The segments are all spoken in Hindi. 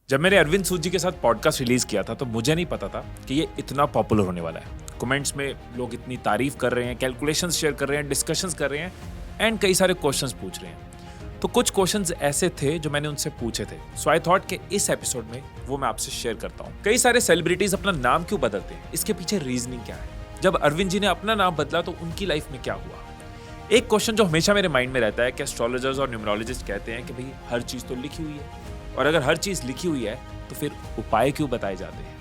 जब मैंने अरविंद सूद जी के साथ पॉडकास्ट रिलीज किया था तो मुझे नहीं पता था कि ये इतना पॉपुलर होने वाला है। कमेंट्स में लोग इतनी तारीफ कर रहे हैं, कैलकुलेशंस शेयर कर रहे हैं, डिस्कशंस कर रहे हैं एंड कई सारे क्वेश्चंस पूछ रहे हैं। तो कुछ क्वेश्चंस ऐसे थे जो मैंने उनसे पूछे थे, सो आई थॉट कि इस एपिसोड में वो मैं आपसे शेयर करता हूँ। कई सारे सेलिब्रिटीज अपना नाम क्यों बदलते हैं, इसके पीछे रीजनिंग क्या है। जब अरविंद जी ने अपना नाम बदला तो उनकी लाइफ में क्या हुआ। एक क्वेश्चन जो हमेशा मेरे माइंड में रहता है कि एस्ट्रोलॉजर्स और न्यूमरोलॉजिस्ट कहते हैं कि भाई हर चीज तो लिखी हुई है, और अगर हर चीज लिखी हुई है तो फिर उपाय क्यों बताए जाते हैं।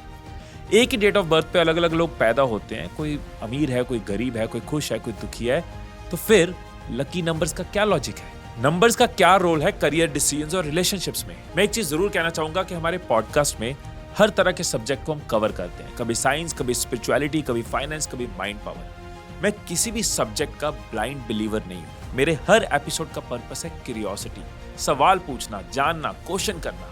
एक ही डेट ऑफ बर्थ पे अलग अलग लोग पैदा होते हैं, कोई अमीर है, कोई गरीब है, कोई खुश है, कोई दुखी है, तो फिर लकी नंबर्स का क्या लॉजिक है, नंबर्स का क्या रोल है करियर डिसीजंस और रिलेशनशिप्स में। मैं एक चीज जरूर कहना चाहूंगा कि हमारे पॉडकास्ट में हर तरह के सब्जेक्ट को हम कवर करते हैं, कभी साइंस, कभी स्पिरिचुअलिटी, कभी फाइनेंस, कभी माइंड पावर। मैं किसी भी सब्जेक्ट का ब्लाइंड बिलीवर नहीं हूं। मेरे हर एपिसोड का पर्पस है क्यूरियोसिटी, सवाल पूछना, जानना, क्वेश्चन करना,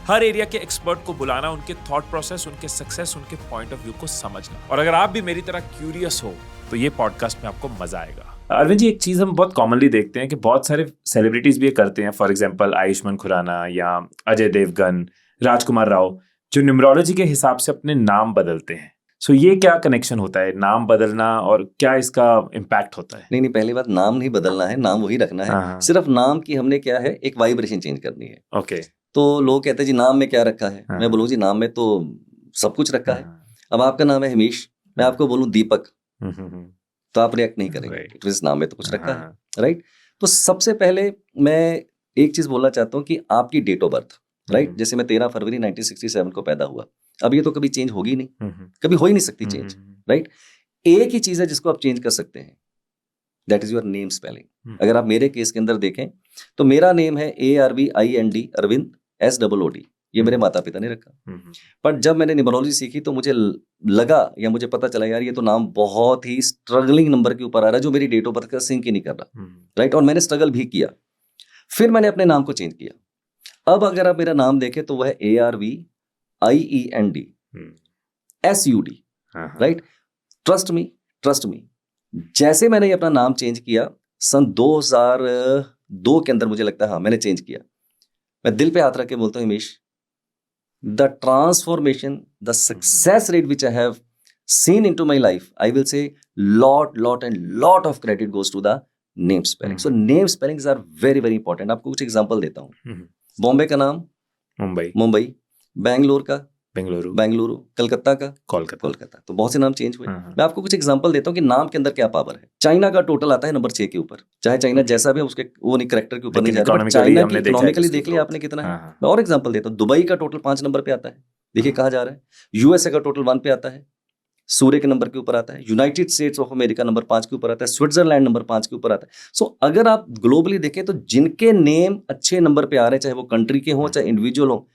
हर एरिया के एक्सपर्ट को बुलाना, उनके थॉट प्रोसेस, उनके सक्सेस, उनके पॉइंट ऑफ व्यू को समझना। और अगर आप भी मेरी तरह क्यूरियस हो तो ये पॉडकास्ट में आपको मजा आएगा। अरविंद जी, एक चीज हम बहुत कॉमनली देखते हैं कि बहुत सारे सेलिब्रिटीज भी ये करते हैं। फॉर एग्जांपल आयुष्मान खुराना या अजय देवगन, राजकुमार राव, जो न्यूमरोलॉजी के हिसाब से अपने नाम बदलते हैं। सो ये क्या कनेक्शन होता है, नाम बदलना, और क्या इसका इम्पैक्ट होता है? नहीं, पहली बात नाम नहीं बदलना है, नाम वही रखना है। सिर्फ नाम की हमने क्या है, एक वाइब्रेशन चेंज करनी है। ओके। तो लोग कहते हैं जी नाम में क्या रखा है। मैं बोलूँ जी नाम में तो सब कुछ रखा है। अब आपका नाम है हिमेश, मैं आपको बोलूँ दीपक, तो आप रिएक्ट नहीं करेंगे। इट मींस नाम में तो कुछ रखा है, राइट। तो सबसे पहले मैं एक चीज बोलना चाहता हूँ कि आपकी डेट ऑफ बर्थ, राइट। जैसे मैं 13 फरवरी 1967 को पैदा हुआ। अब ये तो कभी चेंज होगी नहीं, कभी हो ही नहीं सकती चेंज, राइट। एक ही चीज है जिसको आप चेंज कर सकते हैं, that is your name spelling. अगर आप मेरे केस के अंदर देखें तो मेरा नेम है ARVIND, अरविंद SOOD। ये मेरे माता पिता ने रखा। पर जब मैंने न्यूमरोलॉजी सीखी तो मुझे लगा या मुझे पता चला यार ये तो नाम बहुत ही स्ट्रगलिंग नंबर के ऊपर आ रहा है, जो मेरी डेट ऑफ बर्थ का सिंक ही नहीं कर रहा, राइट। और मैंने स्ट्रगल भी किया, फिर मैंने अपने नाम को चेंज किया। अब अगर आप मेरा नाम देखें तो वह है ARVIEND SUD, right. Trust me, जैसे मैंने अपना नाम चेंज किया सन 2002 के अंदर, मुझे लगता है हाँ मैंने चेंज किया। मैं दिल पे हाथ रख के बोलता हूँ Himesh, the transformation, the success rate which I have seen into my life, I will say lot of credit goes to the name spelling. So name spellings are very very important. आपको कुछ एग्जांपल देता हूँ। बॉम्बे का नाम मुंबई, बैंगलोर का बेंगलुरु, कलकत्ता का कोलकाता। तो बहुत से नाम चेंज हुए। मैं आपको कुछ एग्जांपल देता हूँ कि नाम के अंदर क्या पावर है। चाइना का टोटल आता है नंबर 6 के ऊपर, चाहे चाइना जैसा भी उसके वो नहीं करेक्टर के ऊपर नहीं जा रहा, चाइना की इकोनॉमिकली देख लिया आपने कितना है। मैं और एग्जांपल देता हूँ, दुबई का टोटल 5 नंबर पे आता है, देखिए कहाँ जा रहा है। यूएसए का टोटल 1 पे आता है, सूर्य के नंबर के ऊपर आता है। United states of America number 5 के ऊपर आता है, स्विट्जरलैंड नंबर 5 के ऊपर आता है। सो अगर आप ग्लोबली देखें तो जिनके नेम अच्छे नंबर पे आ रहे हैं, चाहे वो कंट्री के हों चाहे इंडिविजुअल हो,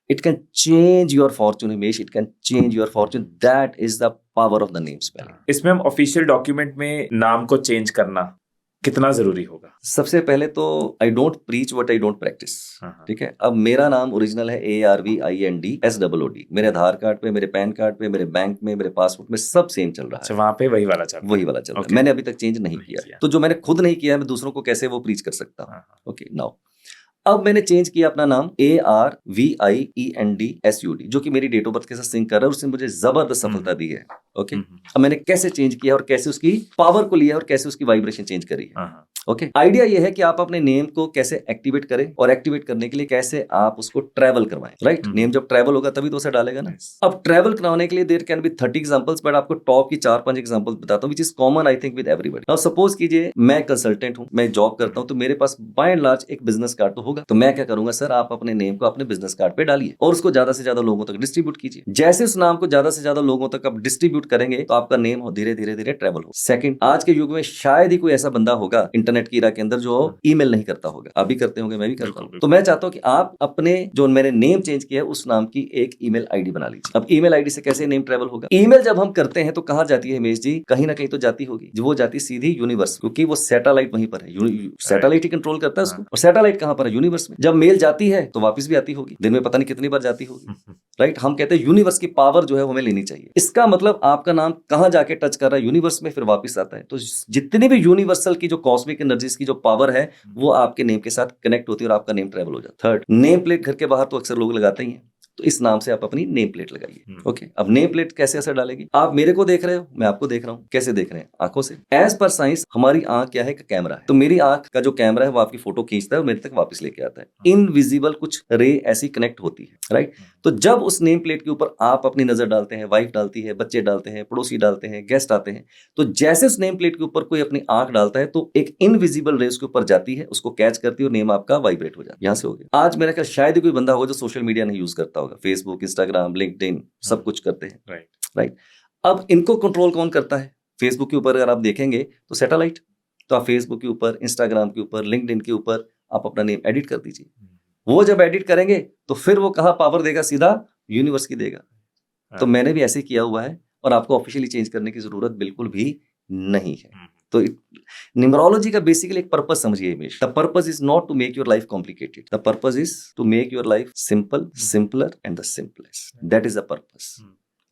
it can change your fortune, Himesh. It can change your fortune. That is the power of the name spelling. इसमें हम ऑफिशियल डॉक्यूमेंट में नाम को चेंज करना कितना जरूरी होगा? सबसे पहले तो I don't preach what I don't practice, ठीक है। अब मेरा नाम ओरिजिनल है ARVIND SOOD। मेरे आधार कार्ड पे, मेरे पैन कार्ड पे, मेरे बैंक में, मेरे पासपोर्ट में सब सेम चल रहा है। वहां पे वही वाला चल रहा है। मैंने अभी तक चेंज नहीं किया। तो जो मैंने खुद नहीं किया है, मैं दूसरों को कैसे वो प्रीच कर सकता हूँ। ओके, नाउ अब मैंने चेंज किया अपना नाम ARVIEND SUD, जो कि मेरी डेट ऑफ बर्थ के साथ सिंक कर रहा है, उसने मुझे जबरदस्त सफलता दी है। ओके, अब मैंने कैसे चेंज किया और कैसे उसकी पावर को लिया और कैसे उसकी वाइब्रेशन चेंज करी है। ओके, आइडिया ये है कि आप अपने नेम को कैसे एक्टिवेट करें, और एक्टिवेट करने के लिए कैसे आप उसको ट्रैवल करवाएं, राइट। नेम जब ट्रैवल होगा तभी तो उसे डालेगा ना। अब ट्रैवल कराने के लिए there can be 30 examples, but आपको टॉप की 4-5 एग्जांपल्स बताता हूं which is common I think with everybody. Now suppose कीजिए मैं कंसल्टेंट हूं, मैं जॉब करता हूं, तो मेरे पास बाय एंड लार्ज एक बिजनेस कार्ड तो होगा। तो मैं क्या करूंगा, सर आप अपने नेम को अपने बिजनेस कार्ड पे डालिए और उसको ज्यादा से ज्यादा लोगों तक डिस्ट्रीब्यूट कीजिए। जैसे उस नाम को ज्यादा से ज्यादा लोगों तक आप डिस्ट्रीब्यूट करेंगे तो आपका नेम धीरे धीरे ट्रैवल हो। सेकंड, आज के युग में शायद ही कोई ऐसा बंदा होगा इंटरनेट की इरा के अंदर जो ईमेल नहीं करता होगा। आप भी करते होंगे, मैं भी करता हूं। तो मैं चाहता हूं कि आप अपने जो मैंने नेम चेंज किया है उस नाम की एक ईमेल आईडी बना लीजिए। अब ईमेल आईडी से कैसे नेम ट्रैवल होगा? ईमेल जब हम करते हैं तो कहां जाती है हिमेश जी? कहीं ना कहीं तो जाती होगी, वो जाती सीधी यूनिवर्स, क्योंकि वो सैटेलाइट वहीं पर है। सैटेलाइट ही कंट्रोल करता है उसको, और सैटेलाइट कहां पर है? यूनिवर्स में। जब मेल जाती है तो वापस भी आती होगी, दिन में पता नहीं कितनी बार जाती होगी, राइट। हम कहते हैं यूनिवर्स की पावर जो है वो हमें लेनी चाहिए। इसका मतलब आपका नाम कहां जाके टच कर रहा है? यूनिवर्स में, फिर वापस आता है। तो जितनी भी यूनिवर्सल की जो कॉस्मिक एनर्जीज की जो पावर है वो आपके नेम के साथ कनेक्ट होती है और आपका नेम ट्रैवल हो जाता है। थर्ड, नेम प्लेट घर के बाहर तो अक्सर लोग लगाते ही हैं, तो इस नाम से आप अपनी नेम प्लेट लगाइए। ओके, अब नेम प्लेट कैसे असर डालेगी? आप मेरे को देख रहे हो, मैं आपको देख रहा हूँ, कैसे देख रहे हैं? आंखों से। एज पर साइंस हमारी आंख क्या है? कैमरा है। तो मेरी आंख का जो कैमरा है वो आपकी फोटो खींचता है और मेरे तक वापस लेके आता है। इनविजिबल कुछ रे ऐसी कनेक्ट होती है, राइट? तो जब उस नेम प्लेट के ऊपर आप अपनी नजर डालते हैं, वाइफ डालती है, बच्चे डालते हैं, पड़ोसी डालते हैं, गेस्ट आते हैं, तो जैसे उस नेम प्लेट के ऊपर कोई अपनी आंख डालता है तो एक इनविजिबल रे उसके ऊपर जाती है, उसको कैच करती है और नेम आपका वाइब्रेट हो जाता है। यहां से हो गया। आज मेरा ख्याल शायद ही कोई बंदा होगा जो सोशल मीडिया नहीं यूज करता होगा। फेसबुक, इंस्टाग्राम, लिंक्डइन सब कुछ करते हैं, राइट? अब इनको कंट्रोल कौन करता है? फेसबुक के ऊपर अगर आप देखेंगे तो सैटेलाइट। तो आप फेसबुक के ऊपर, इंस्टाग्राम के ऊपर, लिंक्डइन के ऊपर आप अपना नेम एडिट कर दीजिए। वो जब एडिट करेंगे तो फिर वो कहाँ पावर देगा? सीधा यूनिवर्स की देगा। तो मैंने भी ऐसे किया हुआ है और आपको ऑफिशियली चेंज करने की जरूरत बिल्कुल भी नहीं है। तो न्यूमरोलॉजी का बेसिकली एक पर्पस समझिए Himesh. The purpose is not to make your life complicated, the purpose is to make your life simple, simpler and the simplest. That is the purpose.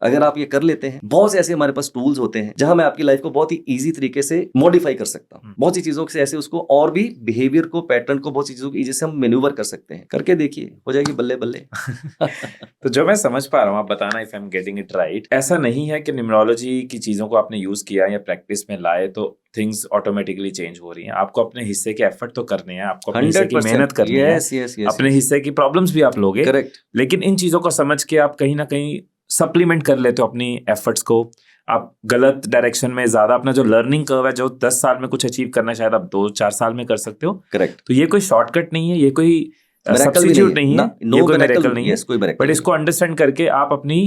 अगर आप ये कर लेते हैं, बहुत से ऐसे हमारे पास टूल्स होते हैं जहां मैं आपकी लाइफ को बहुत ही इजी तरीके से मॉडिफाई कर सकता हूं। बहुत सी चीजों से ऐसे उसको और भी बिहेवियर को, पैटर्न को, बहुत सी चीजों को इजी से हम मैन्यूवर कर सकते हैं। करके देखिए, हो जाएगी बल्ले बल्ले। तो जो मैं समझ पा रहा हूँ, आप बताना if I am getting it right, ऐसा नहीं है कि न्यूमरोलॉजी की चीजों को आपने यूज किया या प्रैक्टिस में लाए तो थिंग्स ऑटोमेटिकली चेंज हो रही हैं। आपको अपने हिस्से के एफर्ट तो करने हैं, आपको अपने हिस्से की मेहनत करनी है, अपने हिस्से की प्रॉब्लम्स भी आप लोगे। करेक्ट। लेकिन इन चीजों को समझ के आप कहीं ना कहीं सप्लीमेंट कर लेते हो अपनी एफर्ट्स को। आप गलत डायरेक्शन में ज्यादा अपना जो लर्निंग कर्व है, जो 10 साल में कुछ अचीव करना है, शायद आप 2-4 साल में कर सकते हो। करेक्ट। तो ये कोई शॉर्टकट नहीं है, ये कोई सब्स्टिट्यूट नहीं है, ये कोई मिरेकल नहीं है। बट इसको अंडरस्टैंड करके आप अपनी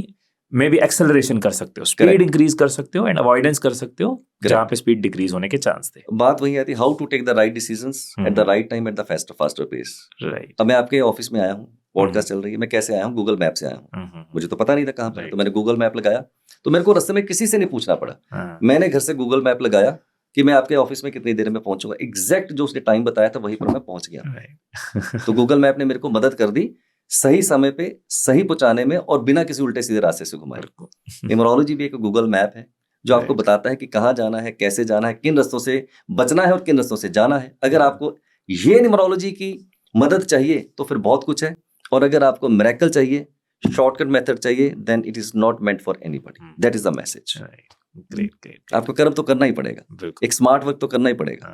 मे बी एक्सेलरेशन कर सकते हो, स्पीड इंक्रीज कर सकते हो एंड अवॉइडेंस कर सकते हो जहां पे स्पीड डिक्रीज होने के चांस थे। बात वही आती है, how to take the right decisions at the right time at the faster pace. Right. अब मैं आपके ऑफिस में आया हूँ, पॉडकास्ट चल रही है, मैं कैसे आया हूँ? गूगल मैप से आया हूँ। मुझे तो पता नहीं था कहाँ पर, तो मैंने गूगल मैप लगाया। तो मेरे को रास्ते में किसी से नहीं पूछना पड़ा। मैंने घर से गूगल मैप लगाया कि मैं आपके ऑफिस में कितनी देर में पहुंचूंगा। एग्जैक्ट जो उसने टाइम बताया था वहीं पर मैं पहुंच गया। तो गूगल मैप ने मेरे को मदद कर दी सही समय पे सही पहुंचाने में और बिना किसी उल्टे सीधे रास्ते से घुमाए। न्यूमरोलॉजी भी एक गूगल मैप है जो आपको बताता है कि कहाँ जाना है, कैसे जाना है, किन रास्तों से बचना है और किन रास्तों से जाना है। अगर आपको ये न्यूमरोलॉजी की मदद चाहिए तो फिर बहुत कुछ है, और अगर आपको मिरेकल चाहिए, शॉर्टकट मेथड चाहिए, then it is not meant for anybody. That is the message. Great. आपको कर्म तो करना ही पड़ेगा, एक स्मार्ट वर्क तो करना ही पड़ेगा।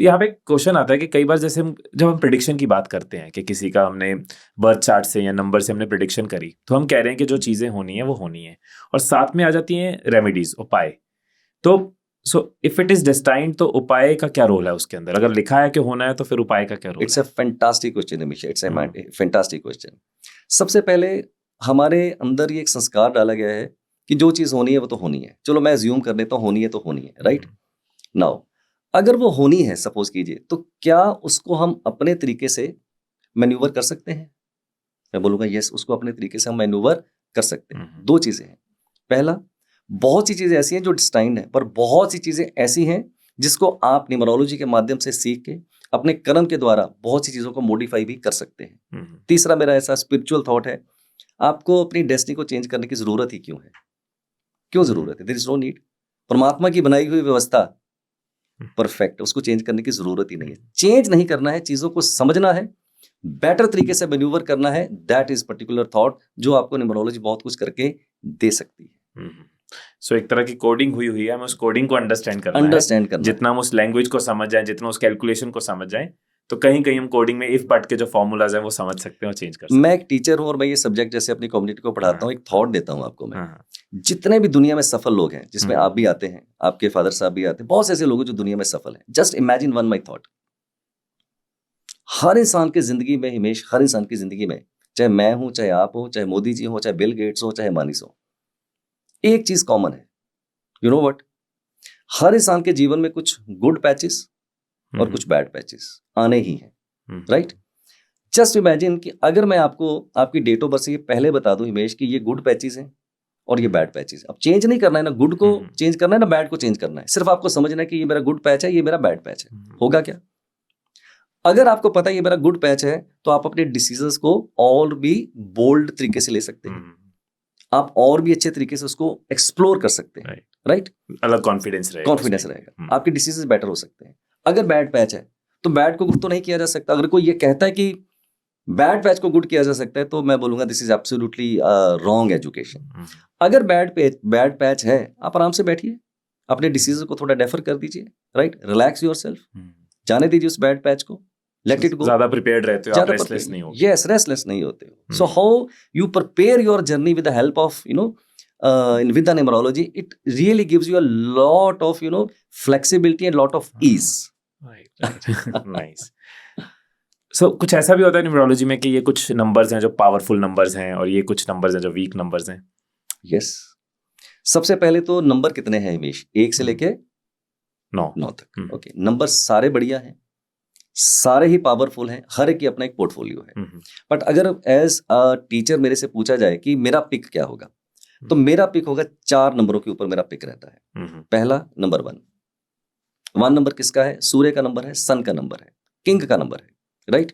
यहाँ पे क्वेश्चन आता है कि कई बार जैसे जब हम प्रेडिक्शन की बात करते हैं कि किसी का हमने बर्थ चार्ट से या नंबर से हमने प्रेडिक्शन करी, तो हम कह रहे हैं कि जो चीजें होनी है वो होनी है, और साथ में आ जाती हैं रेमेडीज, उपाय। तो so if it is destined, तो उपाय का क्या रोल है उसके अंदर? अगर लिखा है कि होना है तो फिर उपाय का क्या role? It's a fantastic question Amisha, it's a fantastic question. सबसे पहले हमारे अंदर ये एक संस्कार डाला गया है कि जो चीज होनी है वो तो होनी है। चलो मैं अज्यूम कर लेता हूँ होनी है तो होनी है, राइट? नाउ अगर वो होनी है, सपोज कीजिए, तो क्या उसको हम अपने तरीके से मैन्यूवर कर सकते हैं? मैं बोलूंगा यस, उसको अपने तरीके से हम मैन्यूवर कर सकते हैं। दो चीजें हैं। पहला, बहुत सी चीजें ऐसी हैं जो डिस्टाइन्ड है, पर बहुत सी चीजें ऐसी हैं जिसको आप न्यूमरोलॉजी के माध्यम से सीख के अपने कर्म के द्वारा बहुत सी चीजों को मॉडिफाई भी कर सकते हैं। तीसरा मेरा ऐसा स्पिरिचुअल थॉट है, आपको अपनी डेस्टिनी को चेंज करने की जरूरत ही क्यों है? क्यों जरूरत है? There is no need. परमात्मा की बनाई हुई व्यवस्था परफेक्ट, उसको चेंज करने की जरूरत ही नहीं है। चेंज नहीं करना है, चीजों को समझना है, बेटर तरीके से मैन्यूवर करना है। दैट इज पर्टिकुलर थॉट जो आपको न्यूमरोलॉजी बहुत कुछ करके दे सकती है। सो एक तरह की कोडिंग हुई है, हमें उस कोडिंग को अंडरस्टैंड करना। जितना हम उस लैंग्वेज को समझ जाए, जितना उस कैलकुलेशन को समझ जाए, तो कहीं कहीं हम कोडिंग में इफ बट के जो फॉर्मूलाज हैं वो समझ सकते हैं और चेंज कर सकते हैं। मैं एक टीचर हूं और मैं ये सब्जेक्ट जैसे अपनी कम्युनिटी को पढ़ाता हूँ, एक थॉट देता हूँ आपको मैं। जितने भी दुनिया में सफल लोग हैं, जिसमें आप भी आते हैं, आपके फादर साहब भी आते हैं, बहुत से ऐसे लोग हैं जो दुनिया में सफल हैं। Just imagine one my thought, हर इंसान की जिंदगी में हिमेश, हर इंसान की जिंदगी में, चाहे मैं हूं, चाहे आप हो, चाहे मोदी जी हो, चाहे बिल गेट्स हो, चाहे मानिस हो, एक चीज कॉमन है। You know what? हर इंसान के जीवन में कुछ गुड पैचेस और कुछ बैड पैचेस आने ही हैं, राइट? जस्ट इमेजिन कि अगर मैं आपको आपकी डेट ऑफ बर्थ से ये पहले बता दूं हिमेश कि ये गुड पैचेस हैं और ये बैड पैचेस। अब चेंज नहीं करना है ना गुड को चेंज करना है ना बैड को चेंज करना है, सिर्फ आपको समझना है कि ये मेरा गुड पैच है, ये मेरा बैड पैच है। होगा क्या? अगर आपको पता है ये मेरा गुड पैच है, तो आप अपने डिसीजंस को और भी बोल्ड तरीके से ले सकते हैं, आप और भी अच्छे तरीके से उसको एक्सप्लोर कर सकते हैं, राइट? अलग कॉन्फिडेंस रहेगा, आपके डिसीजन बेटर हो सकते हैं। अगर बैड पैच है तो बैड को गुड तो नहीं किया जा सकता। अगर कोई ये कहता है कि बैड पैच को गुड किया जा सकता है, तो मैं बोलूंगा this is absolutely wrong education. अगर बैड पैच है, आप आराम से बैठिए, अपने डिसीजन को थोड़ा डेफर कर दीजिए, राइट, रिलैक्स योरसेल्फ, जाने दीजिए उस बैड पैच को, लेट इट गो। ज्यादा प्रिपेयर्ड रहते हो, आप रेस्टलेस नहीं होते। यस, रेस्टलेस नहीं होते हो। So how you prepare your journey with the help of with the numerology, it really gives you a lot of flexibility and lot of ease. Right. Nice. So कुछ ऐसा भी होता है न्यूमरोलॉजी में कि ये कुछ नंबर्स हैं जो पावरफुल नंबर्स हैं और ये कुछ नंबर्स हैं जो वीक नंबर्स हैं? यस, सबसे पहले तो नंबर कितने हैं हिमेश? 1 से लेके 9 तक। ओके, नंबर सारे बढ़िया हैं, सारे ही पावरफुल हैं, हर एक की अपना एक पोर्टफोलियो है। बट अगर एज अ टीचर मेरे से पूछा जाए कि मेरा पिक क्या होगा, तो मेरा पिक होगा 4 नंबरों के ऊपर मेरा पिक रहता है। पहला नंबर 1 नंबर किसका है? सूर्य का नंबर है, सन का नंबर है, किंग का नंबर है, राइट।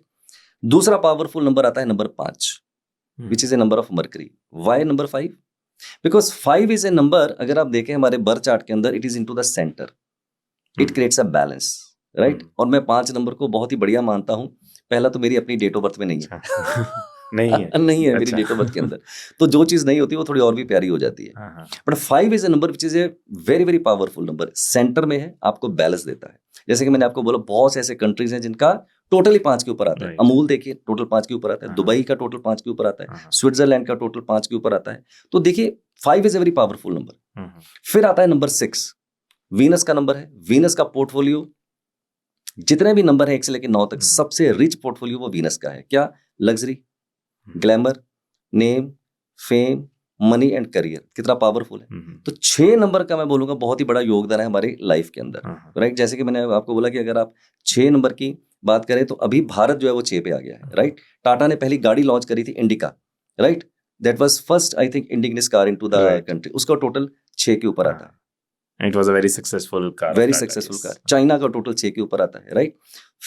दूसरा पावरफुल नंबर आता है number 5, which is a number of mercury. Why number 5? Because 5 is a number, अगर आप देखें हमारे बर्थ चार्ट के अंदर, it is into the centre, it creates a balance, right. और मैं 5 नंबर को बहुत ही बढ़िया मानता हूं। पहला तो मेरी अपनी डेट ऑफ बर्थ में नहीं है नहीं है मेरी डेट ऑफ बर्थ के अंदर, तो जो चीज नहीं होती वो थोड़ी और भी प्यारी हो जाती है। But 5 is a number which is a very very powerful number, centre में है, आपको बैलेंस देता है। जैसे कि मैंने आपको बोला, बहुत से ऐसे कंट्रीज हैं जिनका टोटली 5 के ऊपर आता है। अमूल देखिए, टोटल 5 के ऊपर आता है। दुबई का टोटल 5 के ऊपर आता है। स्विट्जरलैंड का टोटल 5 के ऊपर आता है। तो देखिए 5 is a very powerful number. फिर आता है नंबर 6, वीनस का नंबर है। वीनस का पोर्टफोलियो, जितने भी नंबर है 1 से लेकर 9 तक, सबसे रिच पोर्टफोलियो वो वीनस का है। क्या? Luxury, glamour, name, fame, money and career. कितना पावरफुल है। तो 6 नंबर का मैं बोलूंगा बहुत ही बड़ा योगदान है हमारी लाइफ के अंदर, राइट। जैसे कि मैंने आपको बोला कि अगर आप 6 नंबर की बात करें, तो अभी भारत जो है वो 6 पे आ गया है, राइट। टाटा ने पहली गाड़ी लॉन्च करी थी, indica, right. That was first I think indigenous car into the country. उसका टोटल 6 के ऊपर आता है। It was a very successful car, very successful car. China का टोटल 6 के ऊपर आता है, राइट।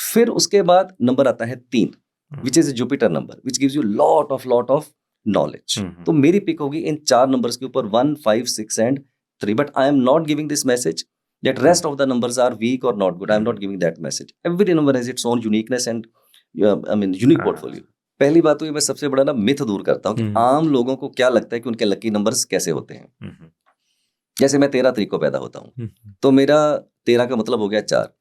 फिर उसके बाद नंबर आता है 3, which is a Jupiter number, which gives you lot of knowledge. तो मेरी पिक होगी इन 4 नंबर्स के ऊपर, 1, 5, 6 and 3. But I am not giving this message that rest of the numbers are weak or not good. I am not giving that message. Every number has its own uniqueness and unique portfolio. पहली बात तो ये मैं सबसे बड़ा मिथ दूर करता हूँ कि आम लोगों को क्या लगता है कि उनके लकी नंबर्स कैसे होते हैं। जैसे मैं 13 तारीख को पैदा होता हूँ, तो मेरा 13 का मतलब हो गया 4।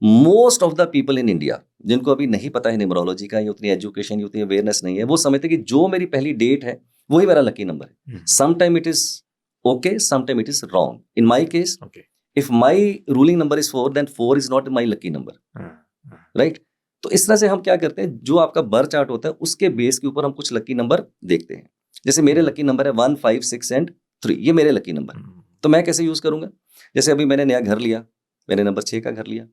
Most of the people in India जिनको अभी नहीं पता है न्यूमरोलॉजी का, या उतनी एजुकेशन, उतनी अवेयरनेस नहीं है, वो समझते कि जो मेरी पहली डेट है वही मेरा लकी नंबर है। Some time it is okay, some time it is wrong. In my case, if my ruling number is 4, then 4 is not my lucky number, right. तो इस तरह से हम क्या करते हैं, जो आपका बर्थ चार्ट होता है उसके बेस के ऊपर हम कुछ लकी नंबर देखते हैं। जैसे मेरे लकी नंबर है 1, 5, 6 and 3, ये मेरे लकी नंबर। तो मैं कैसे यूज करूंगा? जैसे अभी मैंने नया घर लिया, मैंने नंबर 6 का घर लिया।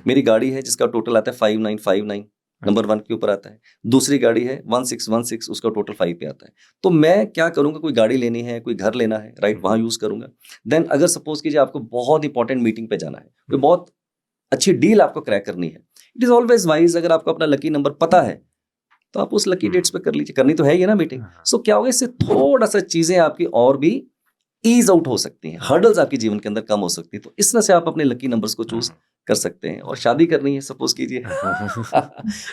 मेरी गाड़ी है जिसका टोटल आता है 5959, नंबर 1 के ऊपर आता है। दूसरी गाड़ी है 1616, उसका टोटल 5 पे आता है। तो मैं क्या करूंगा, कोई गाड़ी लेनी है, कोई घर लेना है, राइट, वहां यूज करूंगा। देन अगर सपोज कीजिए आपको बहुत इंपॉर्टेंट मीटिंग पे जाना है, कोई बहुत अच्छी डील आपको क्रैक करनी है, इट इज ऑलवेज वाइज, अगर आपको अपना लकी नंबर पता है तो आप उस लकी डेट्स पे कर लीजिए। करनी तो है ही ना मीटिंग। सो क्या होगा, इससे थोड़ा सा चीजें आपकी और भी ईज आउट हो सकती हैं, हर्डल्स आपके जीवन के अंदर कम हो सकती है। तो इस तरह से आप अपने लकी नंबर्स को चूज कर सकते हैं। और शादी करनी है, सपोज कीजिए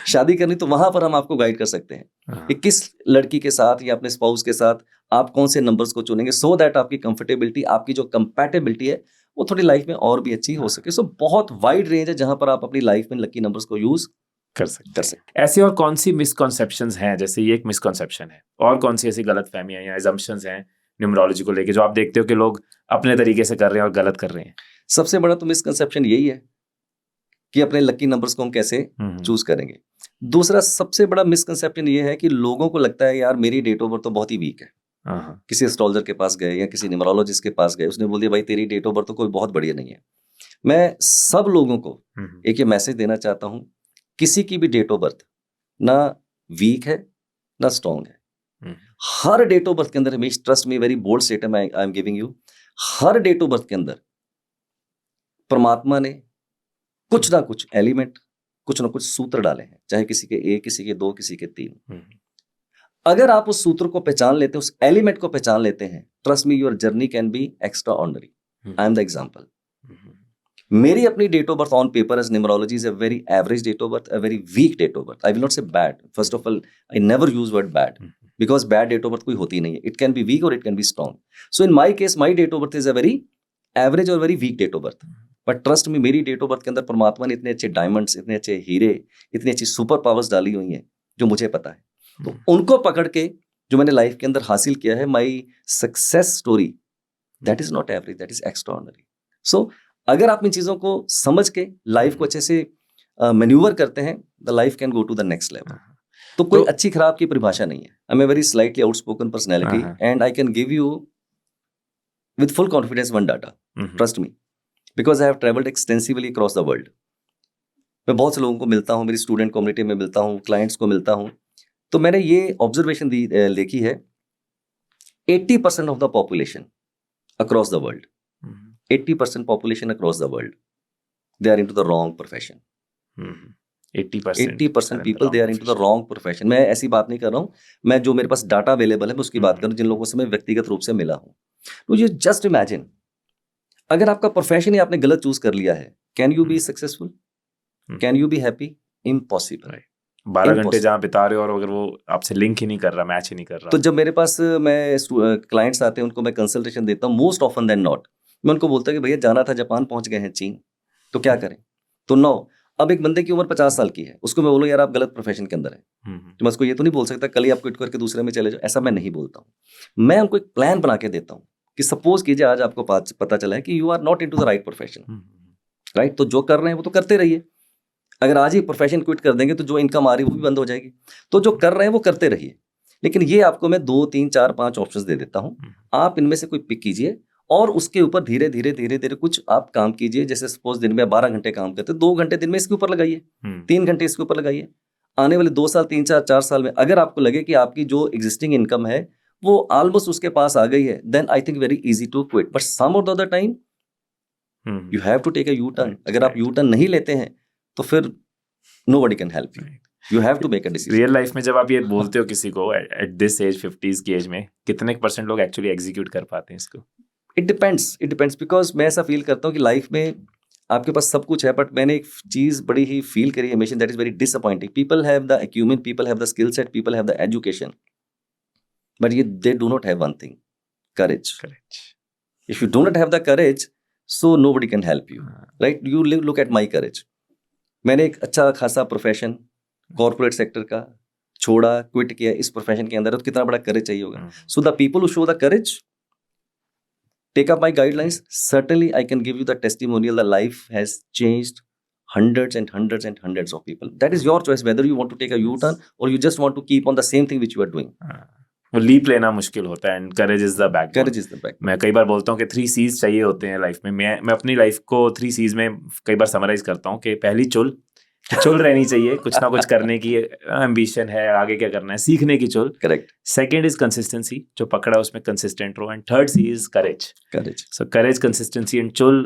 शादी करनी, तो वहां पर हम आपको गाइड कर सकते हैं कि किस लड़की के साथ या अपने स्पाउस के साथ आप कौन से नंबर्स को चुनेंगे, सो दैट आपकी कंफर्टेबिलिटी, आपकी जो कंपैटिबिलिटी है वो थोड़ी लाइफ में और भी अच्छी हो सके। सो बहुत वाइड रेंज है जहां पर आप अपनी लाइफ में लकी नंबर्स को यूज कर सकते। ऐसी और कौन सी मिसकॉन्सेप्शंस हैं? जैसे ये एक मिसकॉन्सेप्शन है, और कौन सी ऐसी गलत फहमियां या एजम्पशंस हैं न्यूमरोलॉजी को लेके जो आप देखते हो कि लोग अपने तरीके से कर रहे हैं और गलत कर रहे हैं? सबसे बड़ा तो मिसकंसेप्शन यही है कि अपने लकी नंबर्स को हम कैसे चूज करेंगे। दूसरा सबसे बड़ा मिसकंसेप्शन ये है कि लोगों को लगता है यार मेरी डेट ऑफ बर्थ तो बहुत ही वीक है। किसी एस्ट्रोलॉजर के पास गए या किसी न्यूमरोलॉजिस्ट के पास गए, उसने बोल दिया भाई तेरी डेट ऑफ बर्थ तो कोई बहुत बढ़िया नहीं है। मैं सब लोगों को एक ये मैसेज देना चाहता हूँ, किसी की भी डेट ऑफ बर्थ ना वीक है ना स्ट्रॉन्ग है। हर डेट ऑफ बर्थ के अंदर, हमेशा trust me, very bold statement I am giving you, हर डेट ऑफ बर्थ के अंदर परमात्मा ने कुछ ना कुछ एलिमेंट, कुछ ना कुछ सूत्र डाले हैं, चाहे किसी के 1, किसी के 2, किसी के 3। अगर आप उस सूत्र को पहचान लेते हैं, उस एलिमेंट को पहचान लेते हैं, trust me, your journey can be extraordinary. I am the example. मेरी अपनी date of birth on paper as numerology is a very average date of birth, a very weak date of birth. I will not say bad. First of all I never use word bad, because bad date of birth कोई होती नहीं है. इट कैन बी वीक और it can be strong. So in my case my date of birth is a very average और very weak date of birth. But trust में मेरी डेट ऑफ बर्थ के अंदर परमात्मा ने इतने अच्छे डायमंड्स, इतने अच्छे हीरे, इतनी अच्छी सुपर पावर्स डाली हुई हैं जो मुझे पता है. तो उनको पकड़ के जो मैंने लाइफ के अंदर हासिल किया है, my success story, that is not average, that is extraordinary. So अगर आप इन चीजों को समझ के लाइफ को अच्छे से मैन्यूवर करते हैं, the life can go to the next level. तो कोई अच्छी खराब की परिभाषा नहीं है. I am a very slightly outspoken personality and I can give you with full confidence one data. Trust me, because I have travelled extensively across the world. मैं बहुत से लोगों को मिलता हूँ, मेरी स्टूडेंट कम्युनिटी में मिलता हूँ, क्लाइंट्स को मिलता हूँ. तो मैंने ये ऑब्जर्वेशन देखी है, 80% of the population across the world, 80% population across the world, they are into the wrong profession. 80% people they are into the wrong profession. मैं ऐसी बात नहीं कर रहा हूँ, मैं जो मेरे पास डाटा अवेलेबल है मैं उसकी बात कर रहा हूँ, जिन लोगों से मैं व्यक्तिगत रूप से मिला हूँ. तो ये जस्ट इमेजिन, अगर आपका प्रोफेशन ही आपने गलत चूज कर लिया है, can you be successful, can you be happy? Impossible. 12 घंटे जहाँ बिता रहे हो और अगर वो आपसे लिंक ही नहीं कर रहा, मैच ही नहीं कर रहा. तो जब मेरे पास मैं क्लाइंट्स आते हैं, उनको मैं कंसल्टेशन देता हूँ, मोस्ट ऑफन देन नॉट मैं उनको बोलता कि भैया जाना था जापान, पहुंच गए हैं चीन, तो क्या करें? तो नो, अब एक बंदे की उम्र 50 साल की है, उसको मैं बोलूँ यार आप गलत प्रोफेशन के अंदर है, तो मैं उसको ये तो नहीं बोल सकता कल ही आप क्विट करके दूसरे में चले जाओ. ऐसा मैं नहीं बोलता हूँ. मैं उनको एक प्लान बना के देता हूँ कि सपोज कीजिए आज आपको पता चला है कि you are not into the right profession, right? तो जो कर रहे हैं वो तो करते रहिए. अगर आज ही प्रोफेशन क्विट कर देंगे तो जो इनकम आ रही है वो भी बंद हो जाएगी. तो जो कर रहे हैं वो करते रहिए. लेकिन ये आपको मैं 2, 3, 4, 5 ऑप्शंस दे देता हूँ, आप इनमें से कोई पिक कीजिए और उसके ऊपर धीरे धीरे कुछ आप काम कीजिए. जैसे सपोज दिन में 12 घंटे काम करते, 2 घंटे दिन में इसके ऊपर लगाइए, 3 घंटे इसके ऊपर लगाइए. आने वाले 2 साल, 3 4 साल में अगर आपको लगे कि आपकी जो एग्जिस्टिंग इनकम है वो ऑलमोस्ट उसके पास आ गई है, then I think very easy to quit. But some of the other time you have to take a U turn. अगर आप यू टर्न नहीं लेते हैं तो फिर nobody can help you. You have to make a decision. Real life में जब आप ये बोलते हो किसी को एट दिस एज, 50s की एज में, कितने % लोग एक्चुअली एग्जीक्यूट कर पाते हैं इसको? It depends बिकॉज मैं ऐसा फील करता हूँ कि लाइफ में आपके पास सब कुछ है, बट मैंने एक चीज बड़ी ही फील करी है हमेशा, that is very disappointing. People have the acumen, people have the skill set, people have the education, but ये they do not have one thing, courage. If you do not have the courage, so nobody can help you, right? You look at my courage. मैंने एक अच्छा खासा प्रोफेशन कॉर्पोरेट सेक्टर का छोड़ा, क्विट किया इस प्रोफेशन के अंदर, तो कितना बड़ा करेज चाहिए होगा. So the people who show the courage, take up my guidelines, certainly I can give you the testimonial, the life has changed hundreds and hundreds and hundreds of people. That is your choice whether you want to take a U-turn or you just want to keep on the same thing which you are doing. वो लीप लेना मुश्किल होता है and courage is the backbone. Courage is the backbone. मैं कई बार बोलता हूँ कि 3 C's चाहिए होते हैं लाइफ में. मैं अपनी लाइफ को 3 C's में कई बार समराइज करता हूँ कि पहली चुल रहनी चाहिए, कुछ ना कुछ करने की एम्बिशन है, आगे क्या करना है, सीखने की चुल. करेक्ट. सेकंड इज कंसिस्टेंसी, जो पकड़ा उसमें कंसिस्टेंट रहो. And third C is courage. So courage, consistency and चुल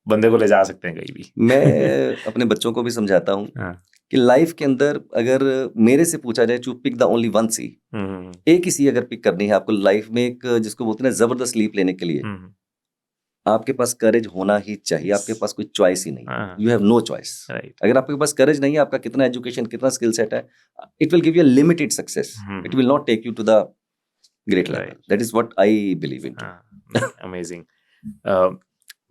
बंदे को ले जा सकते हैं कहीं भी. मैं अपने बच्चों को भी समझाता हूँ कि लाइफ के अंदर अगर मेरे से पूछा जाए to pick the only one C, एक ही सी अगर पिक करनी है आपको लाइफ में, एक जिसको बोलते हैं जबरदस्त लीप लेने के लिए, आपके पास करेज होना ही चाहिए. आपके पास कोई चॉइस ही नहीं, यू हैव नो चॉइस. अगर आपके पास करेज नहीं है, आपका कितना एजुकेशन, कितना स्किल सेट है, it will give you limited success. It will not take you to the great level. That is what I believe in. Amazing.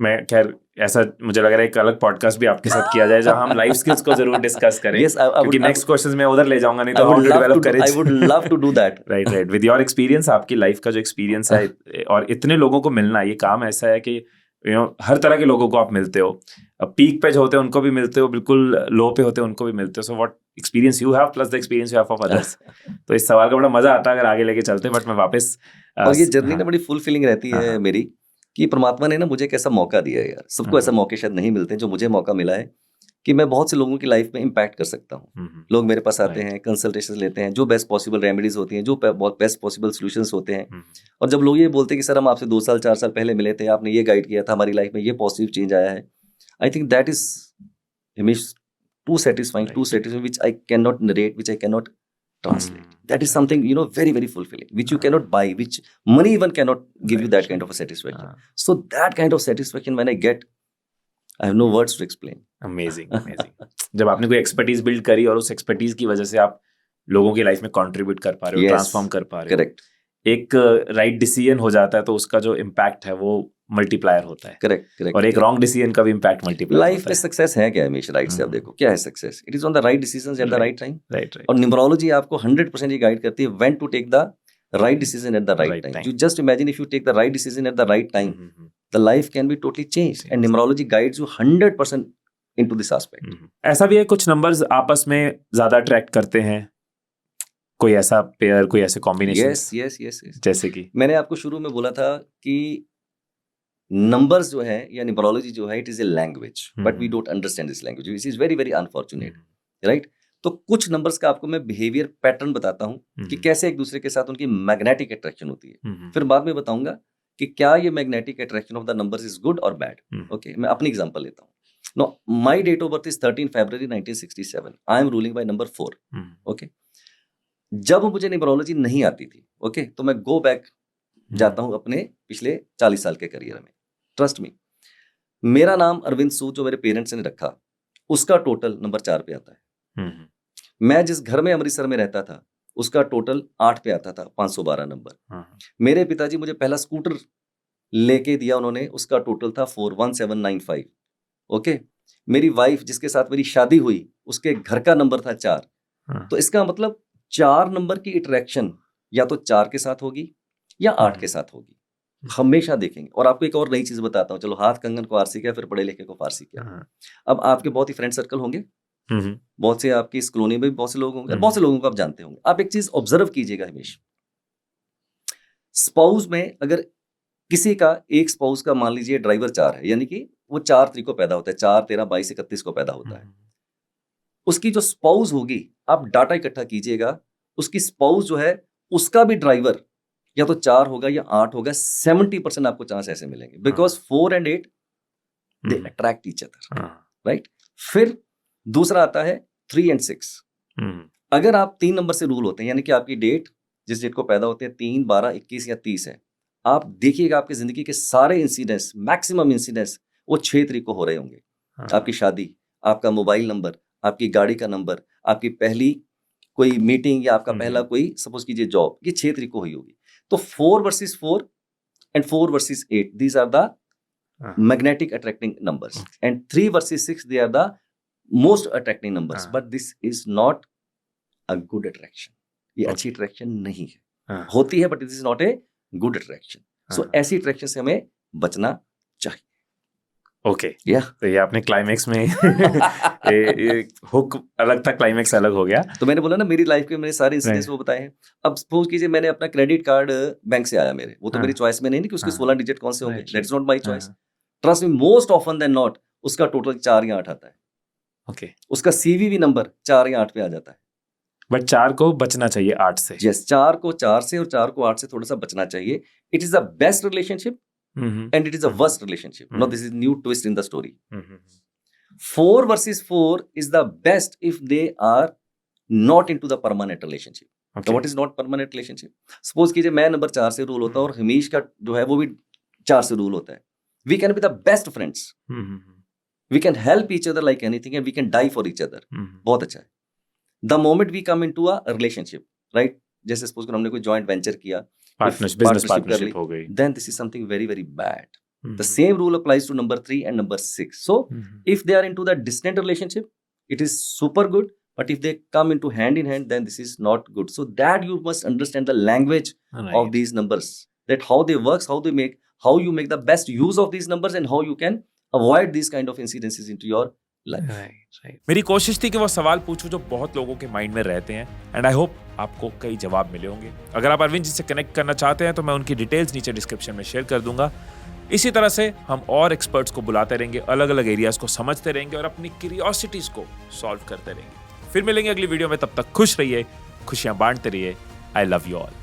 मैं खैर ऐसा मुझे लग रहा है एक अलग पॉडकास्ट भी आपके साथ किया जाए जहां हम लाइफ स्किल्स को जरूर डिस्कस करें. Yes, क्योंकि नेक्स्ट क्वेश्चंस मैं उधर ले जाऊंगा, नहीं तो how to develop courage. I would love to do that. Right. With your experience, आपकी लाइफ का जो एक्सपीरियंस है और इतने लोगों को मिलना, ये काम ऐसा है कि हर तरह के लोगों को आप मिलते हो. पीक पे जो होते हैं उनको भी मिलते हो, बिल्कुल लो पे होते हैं उनको भी मिलते हो. So what experience you have plus the experience you have of others. तो इस सवाल का बड़ा मजा आता है अगर आगे लेके चलते. बट मैं वापस और ये जर्नी ना बड़ी फुलफिलिंग रहती है मेरी, कि परमात्मा ने ना मुझे एक ऐसा मौका दिया है यार. सबको ऐसा मौके शायद नहीं मिलते, जो मुझे मौका मिला है कि मैं बहुत से लोगों की लाइफ में इम्पैक्ट कर सकता हूँ. लोग मेरे पास आते हैं, कंसल्टेशन लेते हैं, जो बेस्ट पॉसिबल रेमेडीज होती हैं, जो बहुत बेस्ट पॉसिबल सॉल्यूशंस होते हैं. और जब लोग ये बोलते हैं कि सर हम आपसे 2 साल 4 साल पहले मिले थे, आपने ये गाइड किया था, हमारी लाइफ में ये पॉजिटिव चेंज आया है, I think that is too satisfying which I can not narrate, which I can not translate. That is something, very, very fulfilling, which you cannot buy, which money even cannot give you that kind of a satisfaction. So that kind of satisfaction when I get, I have no words to explain. Amazing, amazing. जब आपने कोई एक्सपर्टीज बिल्ड करी और उस एक्सपर्टीज की वजह से आप लोगों की लाइफ में कंट्रीब्यूट कर पा रहे हो, ट्रांसफॉर्म कर पा रहे हो, करेक्ट, एक राइट डिसीजन हो जाता है तो उसका जो इम्पैक्ट है वो मल्टीप्लायर होता है. करेक्ट. और एक रॉन्ग डिसीजन का भी इम्पैक्ट मल्टीप्लायर होता है. लाइफ में सक्सेस है क्या हमेशा? राइट से आप देखो क्या है success? It is on the right decisions at the right time. Right. और न्यूमरोलॉजी आपको 100% ये गाइड करती है when to take the right decision at the right time. You just imagine if you take the right decision at the right time, the life can be totally changed. And numerology guides you 100% into this aspect. ऐसा भी है कुछ नंबर्स आपस में ज्यादा अट्रैक्ट करते हैं, कोई ऐसा पेयर, कोई ऐसे कॉम्बिनेशन? yes. जैसे कि मैंने आपको शुरू में बोला था कि नंबर्स जो है या न्यूमरोलॉजी जो है, it is a language, but we don't understand this language, which is very very unfortunate, right? तो कुछ नंबर्स का आपको मैं बिहेवियर पैटर्न बताता हूं कि कैसे एक दूसरे के साथ उनकी मैग्नेटिक अट्रैक्शन होती है. फिर बाद में बताऊंगा कि क्या ये magnetic attraction of the numbers is good और बैड. ओके, मैं अपनी एग्जांपल लेता हूं. No, my date of birth is 13 February 1967. I am ruling by number 4. Okay, जब मुझे न्यूमरोलॉजी नहीं आती थी, ओके, तो मैं गो बैक जाता हूं अपने पिछले 40 साल के करियर में. ट्रस्ट मी, मेरा नाम अरविंद सूद जो मेरे पेरेंट्स ने रखा, उसका टोटल नंबर 4 पे आता है. मैं जिस घर में अमृतसर में रहता था उसका टोटल 8 पे आता था, 512 नंबर. मेरे पिताजी मुझे पहला स्कूटर लेके दिया उन्होंने, उसका टोटल था 41795. ओके, मेरी वाइफ जिसके साथ मेरी शादी हुई उसके घर का नंबर था 4. तो इसका मतलब 4 नंबर की इंटरेक्शन या तो 4 के साथ होगी या 8 के साथ होगी, हमेशा देखेंगे. और आपको एक और नई चीज बताता हूँ. चलो, हाथ कंगन को आरसी किया, फिर पढ़े लिखे को फारसी किया. अब आपके बहुत ही फ्रेंड सर्कल होंगे, बहुत से आपकी इस कॉलोनी में भी बहुत से लोग होंगे, बहुत से लोगों को आप जानते होंगे. आप एक चीज ऑब्जर्व कीजिएगा हमेशा, स्पाउस में अगर किसी का एक स्पाउस का मान लीजिए ड्राइवर 4 है, यानी कि वो 4 तारीख को पैदा होता है, 4, 13, 22, 31 को पैदा होता है. उसकी जो स्पाउस होगी, आप डाटा इकट्ठा कीजिएगा, उसकी स्पाउस जो है उसका भी ड्राइवर या तो 4 होगा या 8 होगा. 70% आपको चांस ऐसे मिलेंगे, because 4 and 8 they attract each other, right? फिर दूसरा आता है 3 and 6. अगर आप 3 नंबर से रूल होते हैं, यानी कि आपकी डेट जिस डेट को पैदा होते हैं 3, 12, 21 या 30 है, आप देखिएगा आपकी जिंदगी के सारे इंसिडेंट्स, मैक्सिमम इंसिडेंट्स वो 6 तारीख को हो रहे होंगे. आपकी शादी, आपका मोबाइल नंबर, आपकी गाड़ी का नंबर, आपकी पहली कोई मीटिंग या आपका पहला कोई सपोज कीजिए जॉब, ये 6 तारीख को हुई होगी. तो 4 versus 4 and 4 versus 8, these are the magnetic attracting numbers, and 3 versus 6, they are the most attracting numbers. But this is not a good attraction. ये अच्छी attraction नहीं है. होती है, but this is not a good attraction. So ऐसी attraction से हमें बचना चाहिए. ओके, तो ये आपने क्लाइमेक्स में ये हुक अलग था, क्लाइमेक्स अलग हो गया. तो मैंने बोला ना, मेरी लाइफ के मेरे सारे इंसिडेंट्स वो बताए हैं. अब सपोज कीजिए मैंने अपना क्रेडिट कार्ड बैंक से आया मेरे, वो तो मेरी चॉइस में नहीं कि उसके 16 डिजिट कौन से होंगे. That's not my choice. Trust me, most often then not उसका टोटल 4 या 8 आता है. ओके, उसका सीवीवी नंबर 4 या 8 पे आ जाता है. बट 4 को बचना चाहिए 8 से. यस, 4 को 4 से और 4 को 8 से थोड़ा सा बचना चाहिए. It is the best relationship and it is a worst relationship. Now this is new twist in the story. 4 versus 4 is the best if they are not into the permanent relationship. Okay. So what is not permanent relationship? Suppose कीजिए मैं नंबर 4 से रूल होता है और हमीश का जो है वो भी 4 से रूल होता है. We can be the best friends. We can help each other like anything and we can die for each other. बहुत अच्छा है. The moment we come into a relationship, right? जैसे सपोज करो हमने कोई जॉइंट वेंचर किया, बिजनेस पार्टनरशिप हो गई, then this is something very very bad. The same rule applies to number 3 and number 6. So if they are into that distant relationship, it is super good, but if they come into hand in hand, then this is not good. So that you must understand the language of these numbers, that how they works, how you make the best use of these numbers and how you can avoid these kind of incidences into your life. Right. मेरी कोशिश थी कि वो सवाल पूछूं जो बहुत लोगों के माइंड में रहते हैं, एंड आई होप आपको कई जवाब मिले होंगे. अगर आप अरविंद जी से कनेक्ट करना चाहते हैं तो मैं उनकी डिटेल्स नीचे डिस्क्रिप्शन में शेयर कर दूंगा. इसी तरह से हम और एक्सपर्ट्स को बुलाते रहेंगे, अलग अलग एरियाज को समझते रहेंगे और अपनी क्यूरियोसिटीज को सॉल्व करते रहेंगे. फिर मिलेंगे अगली वीडियो में, तब तक खुश रहिए, खुशियां बांटते रहिए. I love you all.